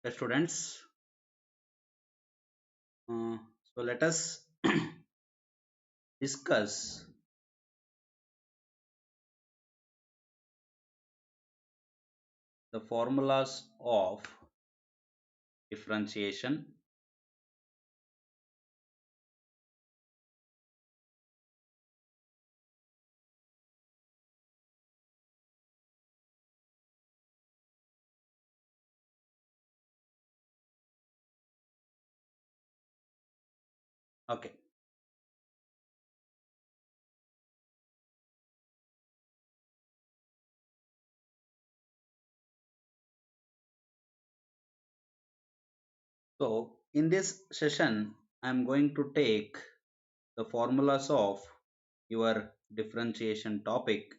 Students. Uh, so let us discuss the formulas of differentiation. Okay. So in this session, I am going to take the formulas of your differentiation topic.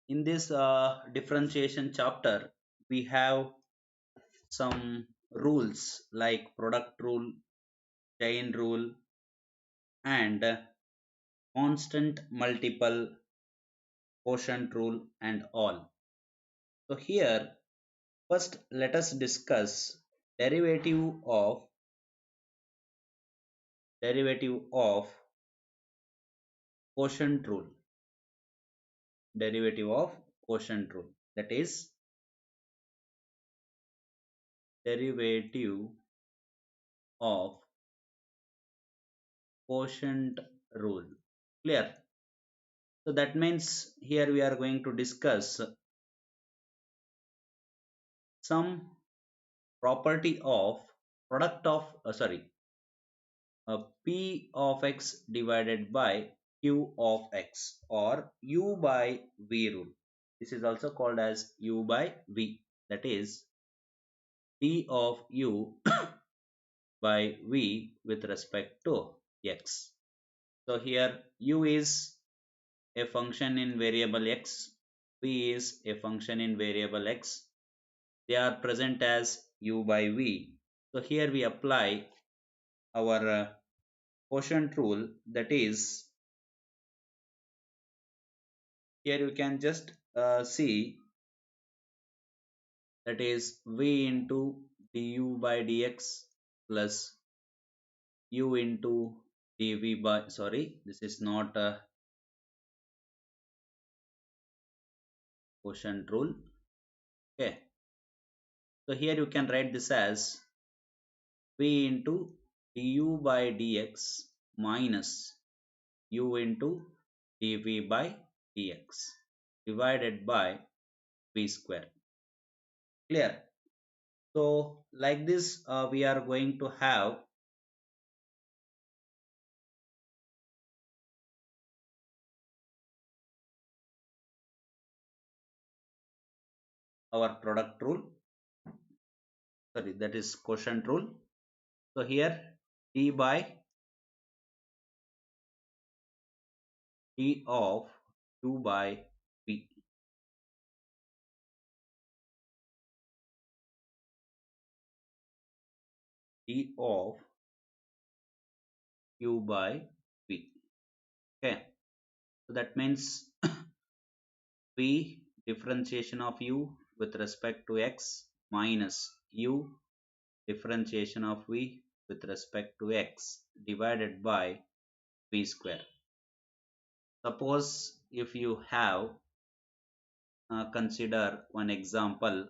In this differentiation chapter, we have some rules like product rule, chain rule, and constant multiple, quotient rule, and all. So here, first let us discuss derivative of derivative of quotient rule. Derivative of quotient rule. That is derivative of quotient rule. Clear? So that means here we are going to discuss some property of product of P of x divided by Q of x, or U by V rule. This is also called as U by V. That is P of U by V with respect to x. So here U is a function in variable x, V is a function in variable x. They are present as U by V. So here we apply our quotient rule, that is, here you can just see, that is V into du by dx plus u into dv by, sorry, this is not a quotient rule. Okay, so here you can write this as V into du by dx minus u into dv by dx divided by v square. Clear? So like this we are going to have our product rule, sorry, that is quotient rule. So here d by d of u by v, d of u by v. Okay, so that means v differentiation of u with respect to x minus u differentiation of v with respect to x divided by v square. Suppose if you have consider one example,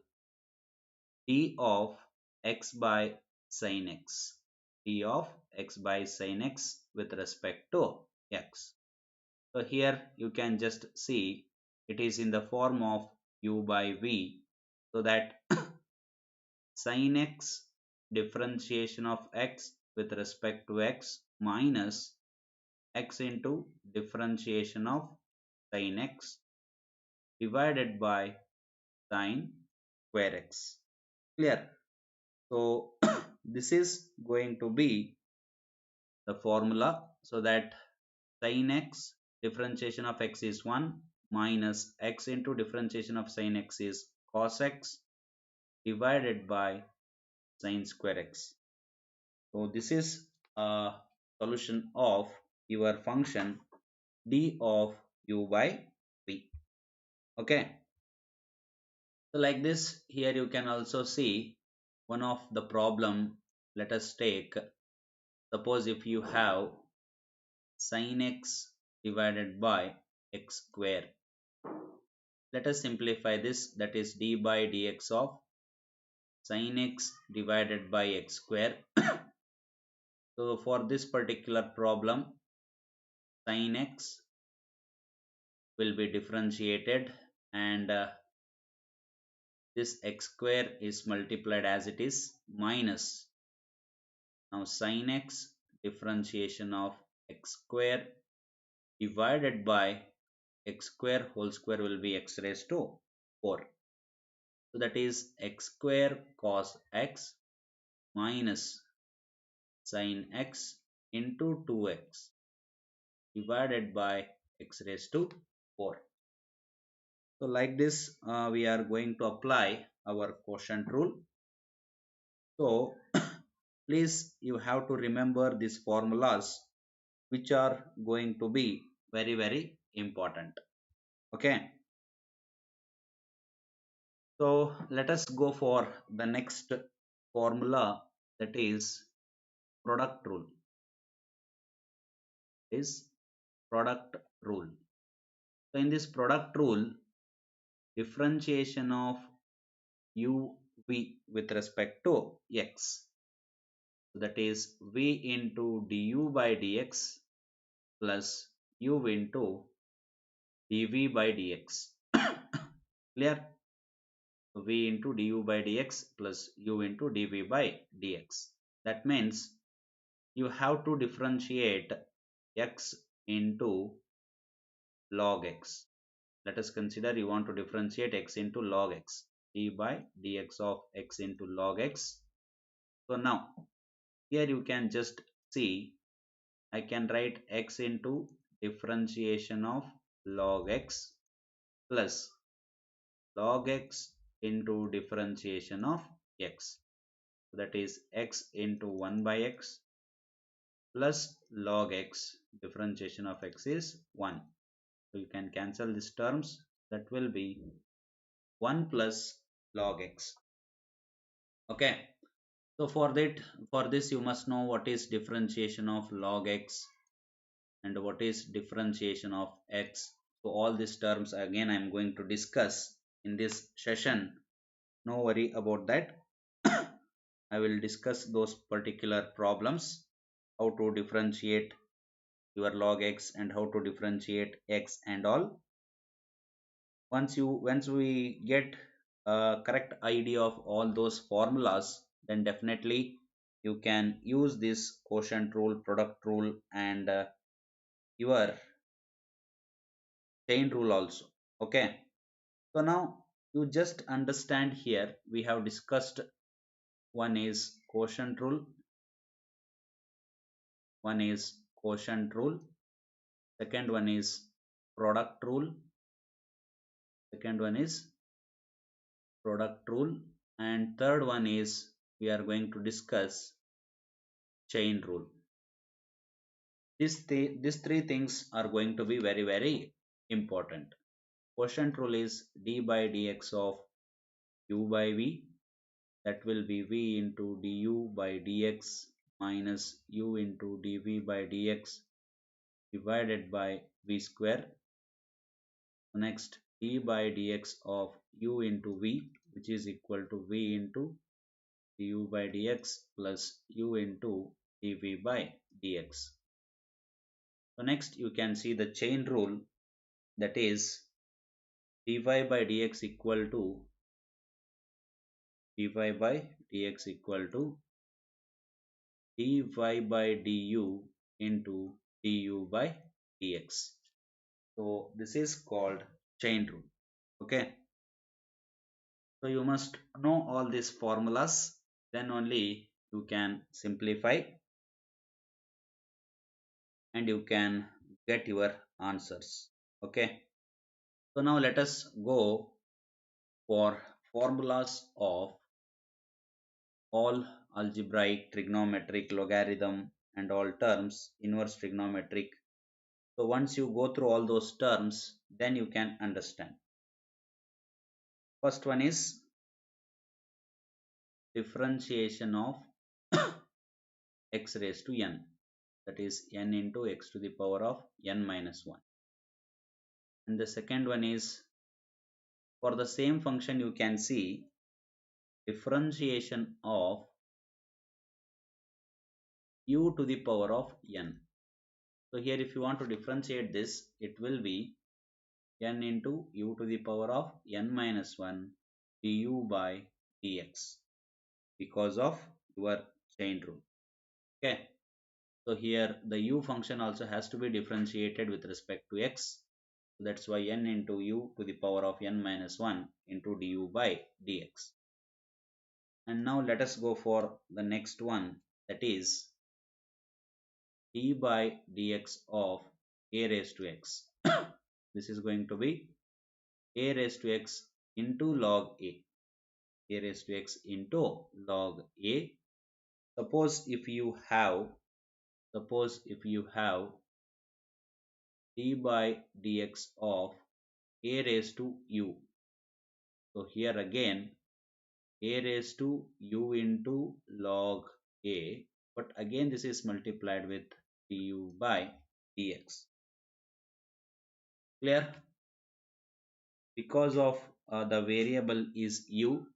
d of x by sin x, d of x by sin x with respect to x. So here you can just see it is in the form of u by v, so that sin x differentiation of x with respect to x minus x into differentiation of sin x divided by sin square x. Clear? So this is going to be the formula, so that sin x differentiation of x is 1 minus x into differentiation of sin x is cos x divided by sin square x. So this is a solution of your function d of u by v. Okay. So like this, here you can also see one of the problem. Let us take, suppose if you have sin x divided by x square. Let us simplify this, that is d by dx of sin x divided by x square. So for this particular problem, sin x will be differentiated, and this x square is multiplied as it is minus. Now sin x differentiation of x square divided by x square whole square will be x raised to 4. So that is x square cos x minus sin x into 2x divided by x raised to 4. So like this, we are going to apply our quotient rule. So please, you have to remember these formulas, which are going to be very important. Okay. So let us go for the next formula, that is product rule. Is product rule. So in this product rule, differentiation of u v with respect to x. So that is v into du by dx plus u into dv by dx. Clear? V into du by dx plus u into dv by dx. That means you have to differentiate x into log x. Let us consider you want to differentiate x into log x. D by dx of x into log x. So now here you can just see, I can write x into differentiation of log x plus log x into differentiation of x. So that is x into 1 by x plus log x, differentiation of x is 1. So you can cancel these terms, that will be 1 plus log x. Okay. So for this you must know what is differentiation of log x and what is differentiation of x. So all these terms again I am going to discuss in this session. No worry about that. I will discuss those particular problems, how to differentiate your log x and how to differentiate x and all. Once we get a correct idea of all those formulas, then definitely you can use this quotient rule, product rule, and your chain rule also. Okay. So now you just understand, here we have discussed, one is quotient rule, one is quotient rule, second one is product rule, second one is product rule, and third one is we are going to discuss chain rule. These three things are going to be very important. Quotient rule is d by dx of u by v, that will be v into du by dx minus u into dv by dx divided by v square. Next, d by dx of u into v, which is equal to v into du by dx plus u into dv by dx. So next you can see the chain rule, that is dy by dx equal to dy by dx equal to dy by du into du by dx. So this is called chain rule. Okay. So you must know all these formulas, then only you can simplify and you can get your answers. Okay. So now let us go for formulas of all algebraic, trigonometric, logarithm and all terms, inverse trigonometric. So once you go through all those terms, then you can understand. First one is differentiation of x raised to n, that is n into x to the power of n minus 1. And the second one is, for the same function you can see differentiation of u to the power of n. So here if you want to differentiate this, it will be n into u to the power of n minus 1 du by dx because of your chain rule. Okay. So here the u function also has to be differentiated with respect to x. So that's why n into u to the power of n minus 1 into du by dx. And now let us go for the next one, that is d by dx of a raised to x. This is going to be a raised to x into log a raised to x into log a. Suppose if you have d by dx of a raised to u. So here again a raised to u into log a, but again this is multiplied with du by dx. Clear? Because of the variable is u,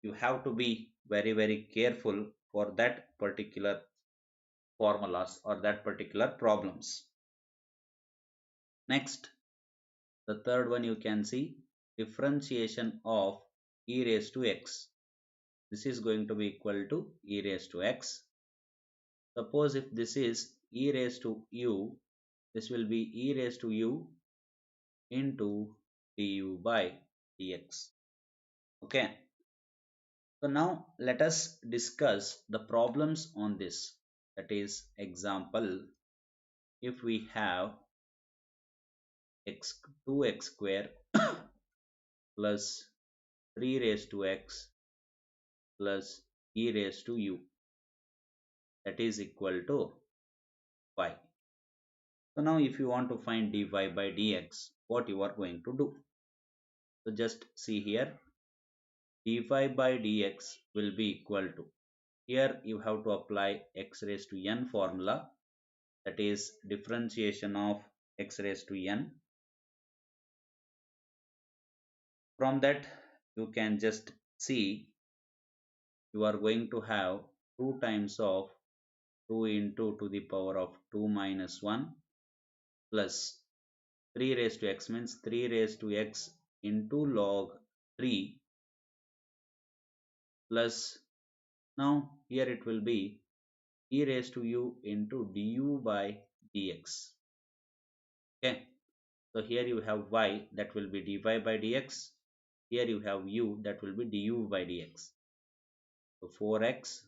you have to be very careful for that particular formulas or that particular problems. Next, the third one you can see differentiation of e raised to x. This is going to be equal to e raised to x. Suppose if this is e raised to u, this will be e raised to u into du by dx. Okay. So now let us discuss the problems on this. That is, example, if we have 2x square plus 3 raised to x plus e raised to u, that is equal to y. So now if you want to find dy by dx, what you are going to do? So just see here, dy by dx will be equal to, here you have to apply x raised to n formula, that is differentiation of x raised to n. From that you can just see you are going to have 2 times of 2 into to the power of 2 minus 1 plus 3 raised to x means 3 raised to x into log 3 plus, now here it will be e raised to u into du by dx. Okay, so here you have y, that will be dy by dx. Here you have u, that will be du by dx. So 4x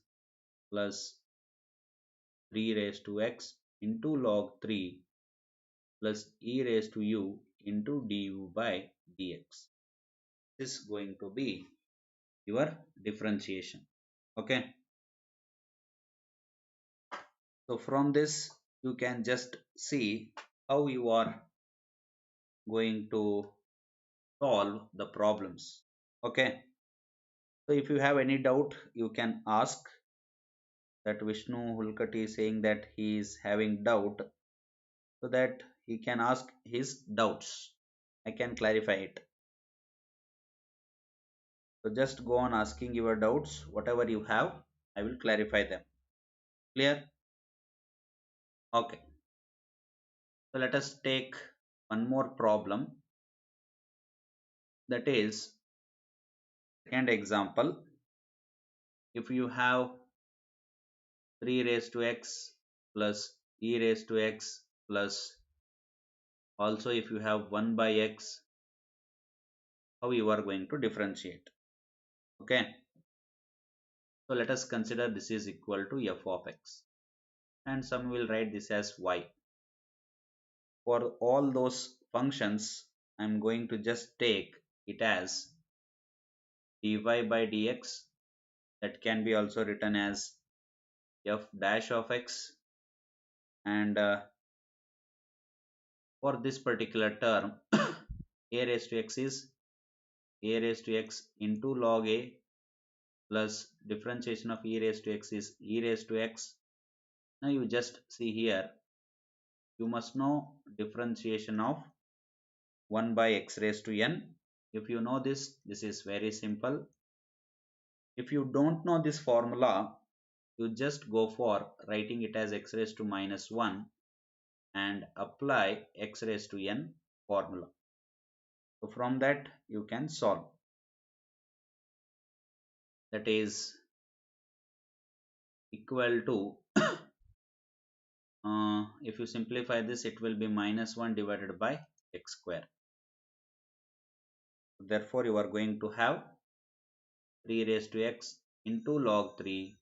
plus 3 raised to x into log 3 plus e raised to u into du by dx. This is going to be your differentiation. Okay. So from this you can just see how you are going to solve the problems. Okay. So if you have any doubt, you can ask. That Vishnu Hulkati is saying that he is having doubt, so that he can ask his doubts. I can clarify it. So just go on asking your doubts, whatever you have, I will clarify them. Clear? Okay. So let us take one more problem. That is, second example. If you have 3 raised to x plus e raised to x plus, also if you have 1 by x, how you are going to differentiate? Okay. So let us consider this is equal to f of x, and some will write this as y. For all those functions, I am going to just take it as dy by dx, that can be also written as f dash of x, and for this particular term a raised to x is a raised to x into log a plus differentiation of e raised to x is e raised to x. Now you just see here, you must know differentiation of 1 by x raised to n. If you know this, this is very simple. If you don't know this formula, you just go for writing it as x raised to minus 1 and apply x raised to n formula. So from that you can solve. That is equal to if you simplify this, it will be minus 1 divided by x square. Therefore you are going to have 3 raised to x into log 3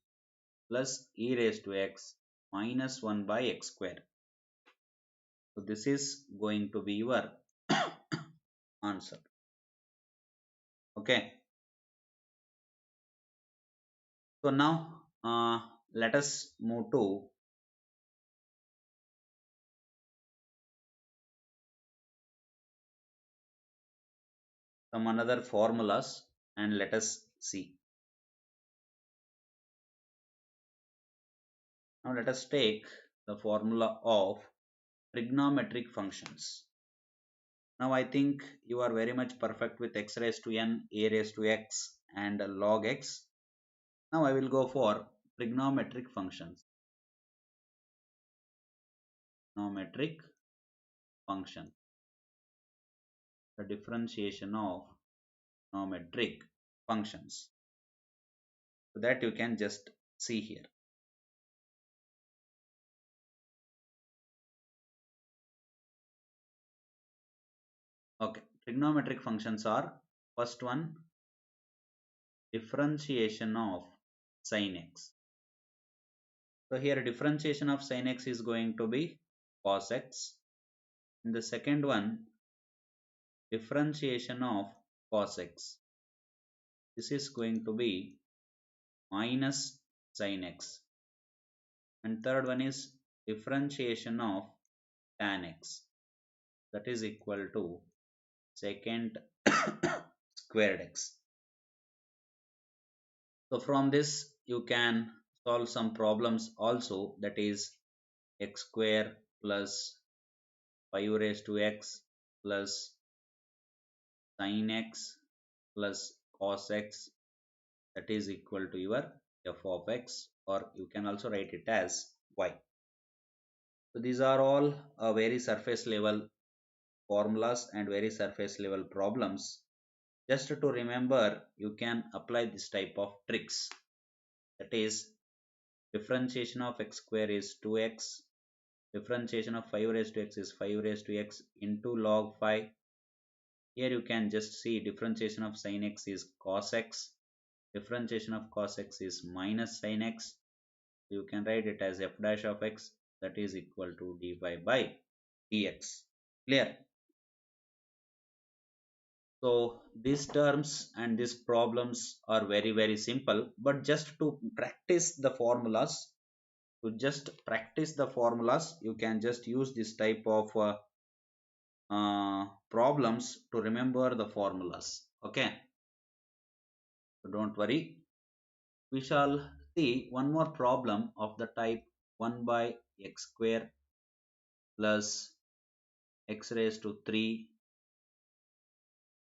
plus e raised to x minus 1 by x square. So this is going to be your answer. Okay. So now let us move to some another formulas and let us see. Now let us take the formula of trigonometric functions. Now I think you are very much perfect with x raised to n, a raised to x and log x. Now I will go for trigonometric functions. Trigonometric function. The differentiation of trigonometric functions. So that you can just see here. Okay, trigonometric functions are first one, differentiation of sin x. So here differentiation of sin x is going to be cos x. And the second one, differentiation of cos x. This is going to be minus sin x. And third one is differentiation of tan x. That is equal to secant squared x. So from this you can solve some problems also, that is x square plus 5 raised to x plus sin x plus cos x, that is equal to your f of x, or you can also write it as y. So these are all very surface level formulas and very surface level problems. Just to remember, you can apply this type of tricks. That is, differentiation of x square is 2x, differentiation of 5 raised to x is 5 raised to x into log 5. Here you can just see differentiation of sin x is cos x, differentiation of cos x is minus sin x. You can write it as f dash of x, that is equal to dy by dx. Clear? So these terms and these problems are very simple, but just to practice the formulas, you can just use this type of problems to remember the formulas. Okay, so don't worry. We shall see one more problem of the type 1 by x square plus x raised to 3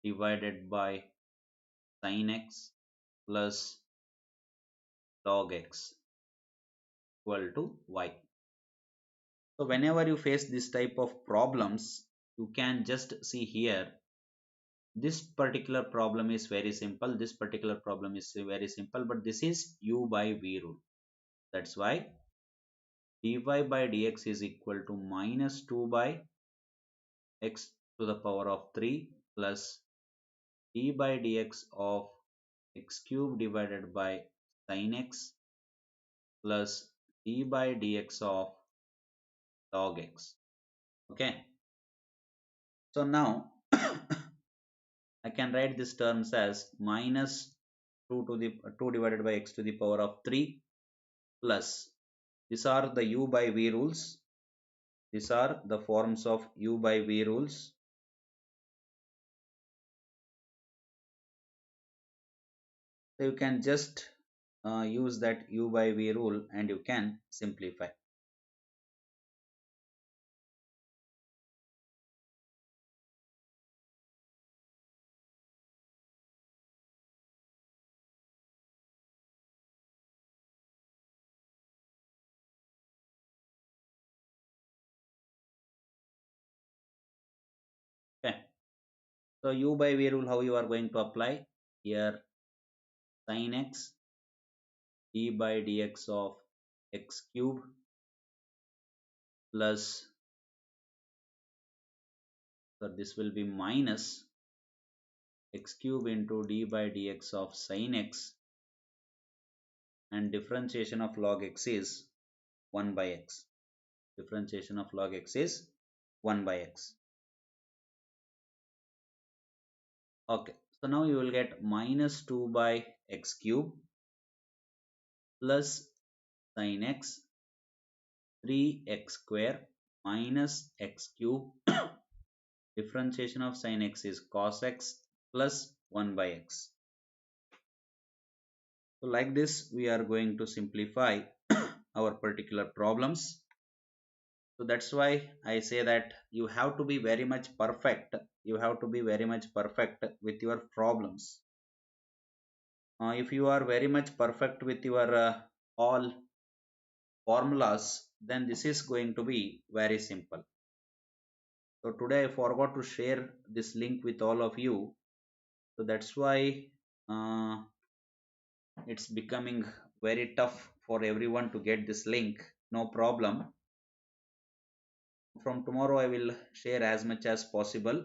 divided by sin x plus log x equal to y. So whenever you face this type of problems, you can just see here, this particular problem is very simple, this particular problem is very simple, but this is u by v rule. That's why dy by dx is equal to minus 2 by x to the power of 3 plus d by dx of x cube divided by sin x plus d by dx of log x. Okay, so now I can write these terms as minus 2 divided by x to the power of 3 plus, these are the u by v rules, these are the forms of u by v rules, So you can just use that u by v rule and you can simplify. Okay. So u by v rule, how you are going to apply? Here sin x d by dx of x cube plus, so this will be minus x cube into d by dx of sin x, and differentiation of log x is 1 by x. Differentiation of log x is 1 by x. Okay, so now you will get minus 2 by x cube plus sin x 3x square minus x cube. Differentiation of sin x is cos x plus 1 by x. So like this we are going to simplify our particular problems. So that's why I say that you have to be very much perfect. You have to be very much perfect with your problems. If you are very much perfect with your all formulas, then this is going to be very simple. So today I forgot to share this link with all of you. So that's why uh, it's becoming very tough for everyone to get this link. No problem. From tomorrow I will share as much as possible.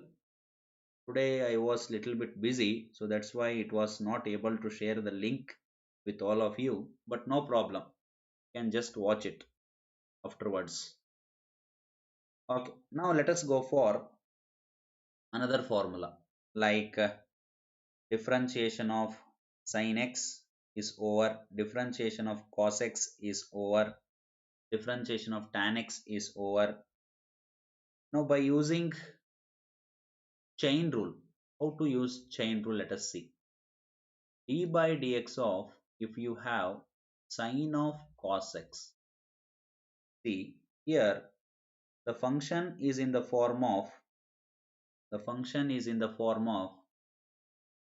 Today I was little bit busy, so that's why it was not able to share the link with all of you, but no problem. You can just watch it afterwards. Okay, now let us go for another formula, like differentiation of sin x is over differentiation of cos x is over differentiation of tan x is over. Now by using chain rule, how to use chain rule, let us see. D by dx of, if you have sine of cos x, see here the function is in the form of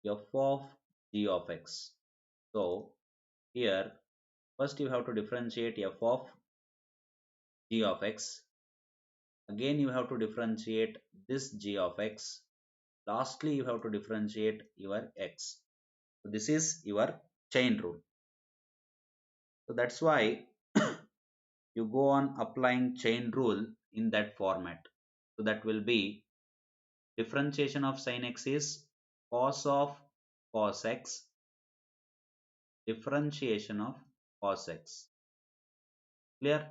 f of g of x. So here first you have to differentiate f of g of x, again you have to differentiate this g of x, lastly you have to differentiate your x. So this is your chain rule. So that's why you go on applying chain rule in that format. So that will be differentiation of sin x is cos of cos x, differentiation of cos x. Clear?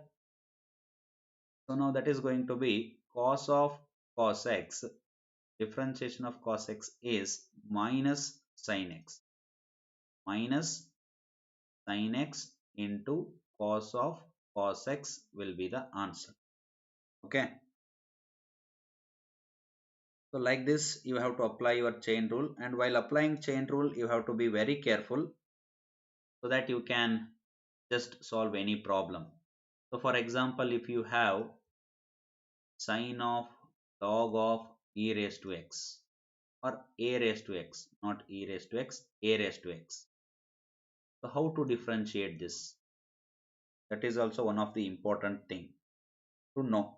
So now that is going to be cos of cos x, differentiation of cos x is minus sin x, minus sin x into cos of cos x will be the answer. Okay. So like this you have to apply your chain rule, and while applying chain rule you have to be very careful so that you can just solve any problem. So for example, if you have sine of log of e raised to x or a raised to x, not e raised to x, a raised to x. So how to differentiate this? That is also one of the important thing to know.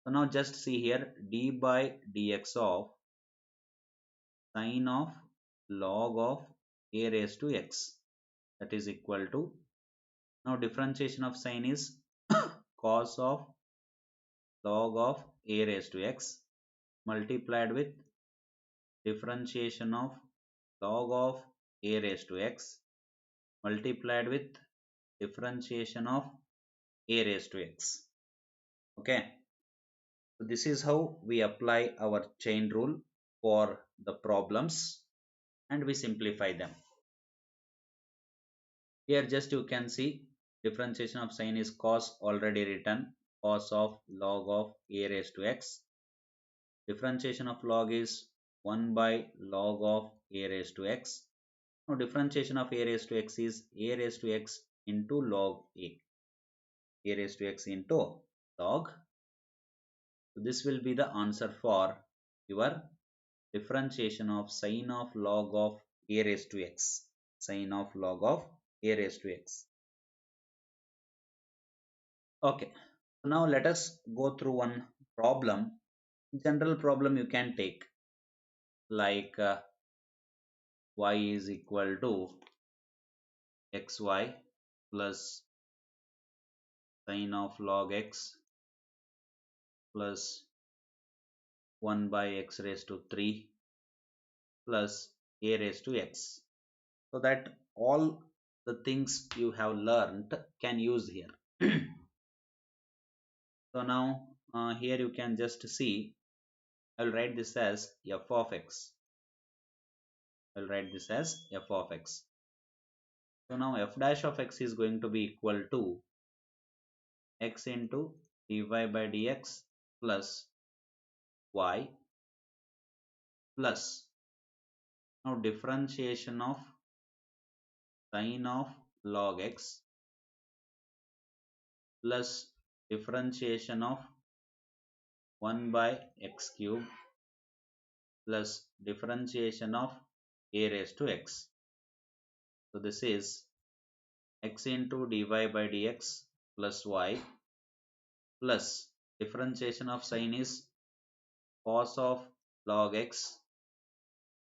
So now just see here d by dx of sine of log of a raised to x, that is equal to, now differentiation of sine is cos of log of a raised to x multiplied with differentiation of log of a raised to x multiplied with differentiation of a raised to x. Okay, so this is how we apply our chain rule for the problems and we simplify them. Here just you can see differentiation of sine is cos, already written, cos of log of a raised to x. Differentiation of log is 1 by log of a raised to x. Now differentiation of a raised to x is a raised to x into log a raised to x into log. So this will be the answer for your differentiation of sine of log of a raised to x. Sine of log of a raised to x. Okay. So now let us go through one problem. General problem you can take, like y is equal to xy plus sine of log x plus 1 by x raised to 3 plus a raised to x. So that all the things you have learnt can use here. So now here you can just see, I'll write this as f of x. I'll write this as f of x. So now f dash of x is going to be equal to x into dy by dx plus y plus, now differentiation of sine of log x plus differentiation of 1 by x cube plus differentiation of a raised to x. So this is x into dy by dx plus y plus differentiation of sine is cos of log x.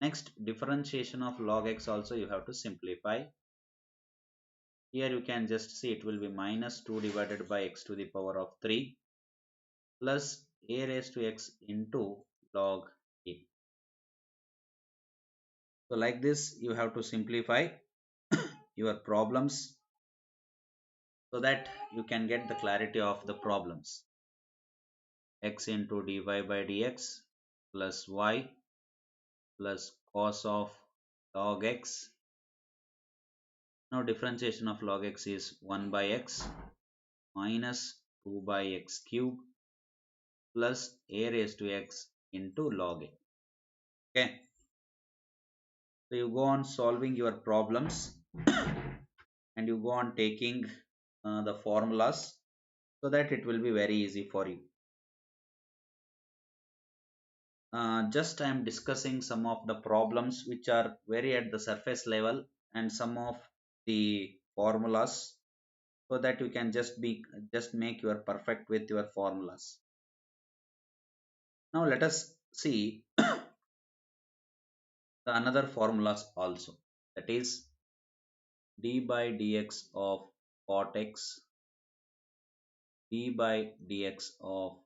Next, differentiation of log x also you have to simplify. Here you can just see it will be minus 2 divided by x to the power of 3 plus a raised to x into log a. So like this you have to simplify your problems so that you can get the clarity of the problems. X into dy by dx plus y plus cos of log x. Now differentiation of log x is 1 by x minus 2 by x cube plus a raised to x into log a. Okay. So you go on solving your problems and you go on taking the formulas so that it will be very easy for you. Just I am discussing some of the problems which are very at the surface level and some of the formulas so that you can just make your perfect with your formulas. Now let us see the another formulas also, that is d by dx of cot x, d by dx of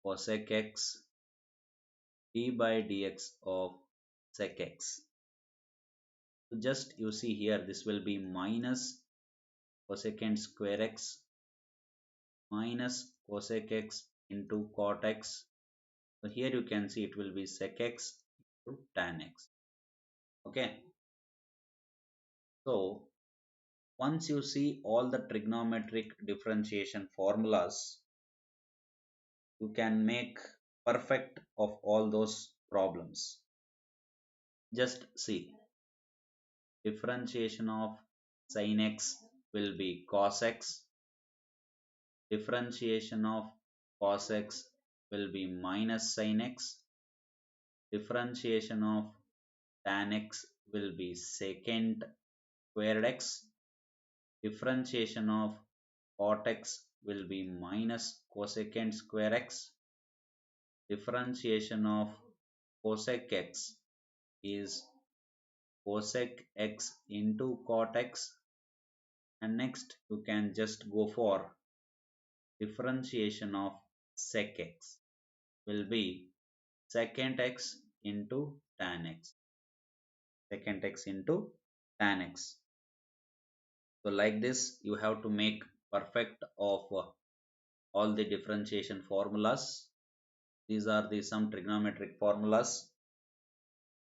cosec x, d by dx of sec x. So just you see here this will be minus cosecant square x minus cosec x into cot x. So here you can see it will be sec x into tan x. Okay. So once you see all the trigonometric differentiation formulas, you can make perfect of all those problems. Just see, differentiation of sin x will be cos x, differentiation of cos x will be minus sin x, differentiation of tan x will be secant squared x, differentiation of cot x will be minus cosecant square x, differentiation of cosec x is cosec x into cot x, and next you can just go for differentiation of sec x will be secant x into tan x, secant x into tan x. So like this you have to make perfect of all the differentiation formulas. These are the some trigonometric formulas,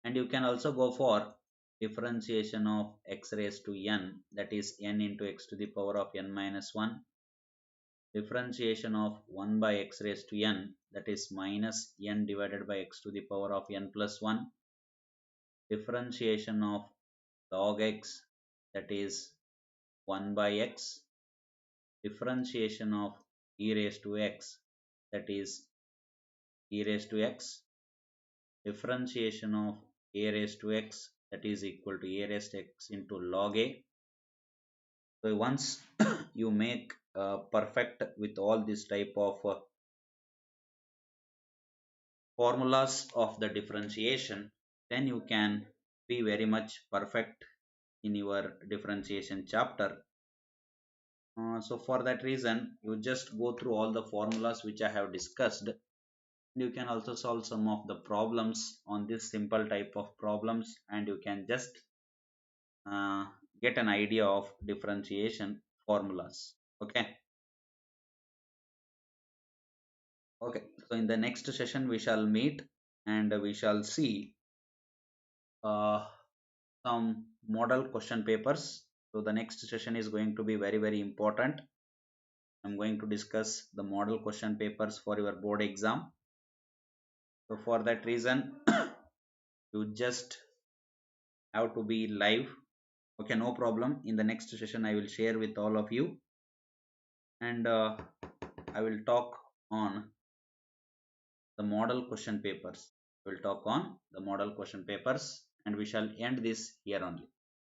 and you can also go for differentiation of x raised to n, that is n into x to the power of n minus 1, differentiation of 1 by x raised to n, that is minus n divided by x to the power of n plus 1, differentiation of log x, that is 1 by x, differentiation of e raised to x, that is e raised to x, differentiation of a raised to x, that is equal to a raised to x into log a. So once you make perfect with all this type of formulas of the differentiation, then you can be very much perfect in your differentiation chapter. So for that reason, you just go through all the formulas which I have discussed. You can also solve some of the problems on this simple type of problems, and you can just uh, get an idea of differentiation formulas. Okay. Okay. So in the next session, we shall meet and we shall see uh, some model question papers. So the next session is going to be very, very important. I'm going to discuss the model question papers for your board exam. So for that reason, you just have to be live. Okay, no problem. In the next session, I will share with all of you, and I will talk on the model question papers. We'll talk on the model question papers, and we shall end this here only.